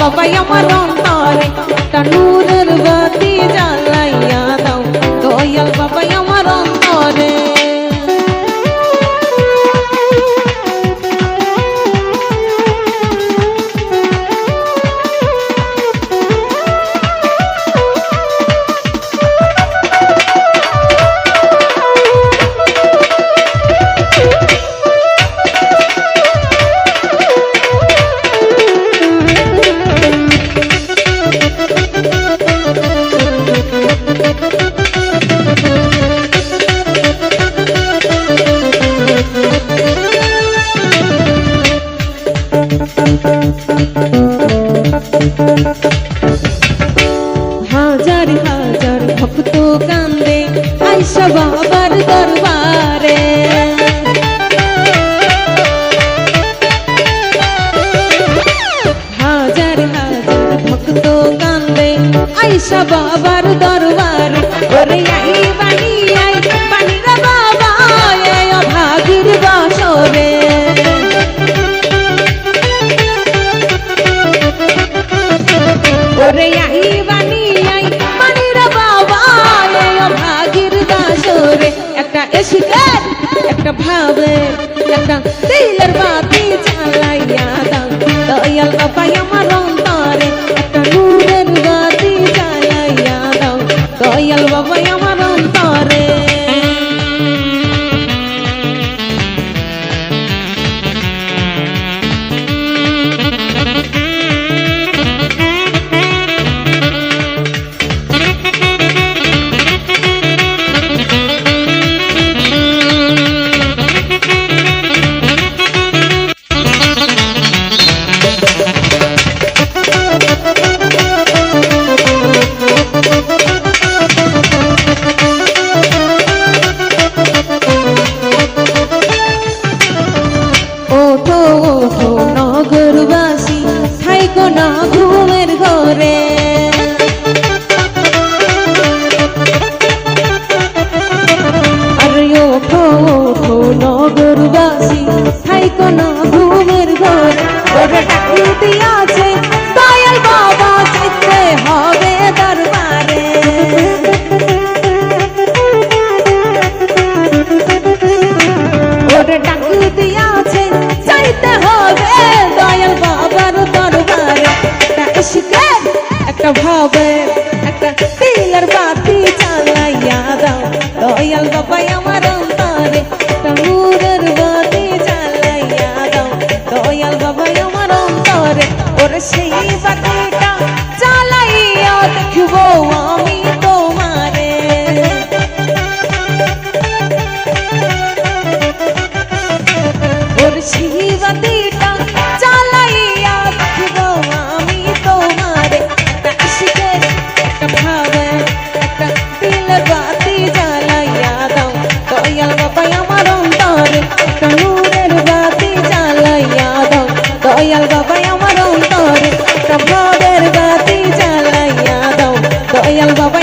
বাবা আমার অন্তরে একটা নূরের বাতি জ্বালাইয়া দাও দয়াল বাবা আমার অন্তরে। হাজার হাজার ভক্ত কান্দে আইসা বাবার দরবারে, হাজার হাজার ভক্ত কান্দে আইসা বাবার দরবারে। ওরে আই বাণী আই বাণীরা বাবা এই অভাগীর বাসরে, ওরে আই বাণী আই বাণীরা বাবা এই অভাগীর বাসরে। একটা এসিকের একটা ভাবে একটা দিলের বাতি জ্বালাইয়া দাও দয়াল বাবা আমার অন্তরে একটা নূরের বাতি জ্বালাইয়া দাও দয়াল বাবা আমার অন্তরে। ওঠো ওঠো নগরবাসী থাইকো না ঘুমের ঘরে, আরে ওঠো ওঠো নগরবাসী থাইকো না ঘুমের ঘরে। ওরে ডাকি দিয়াছে দয়াল বাবা যেতে হবে দরবারে, ওরে ডাকি দিয়াছে যাইতে হবে দয়াল বাবার দরবারে। একটা ইশকের একটা ভাবে একটা দিলের বাতি জ্বালাইয়া দাও দয়াল বাবা আমার অন্তরে একটা নূরের বাতি জ্বালাইয়া দাও দয়াল বাবা আমার অন্তরে। ওরে সেই বাতিটা জ্বালাইয়া দেখব আমি তোমারে, ওরে সেই বাতিটা জ্বালাইয়া দেখব আমি তোমারে। একটা ইশকের একটা ভাবে একটা দিলের বাতি জ্বালাইয়া দাও দয়াল বাবা আমার অন্তরে একটা নূরের বাতি জ্বালাইয়া দাও দয়াল বাবা আমার অন্তরে একটা ভাবের বাতি জ্বালাইয়া দাও দয়াল বাবা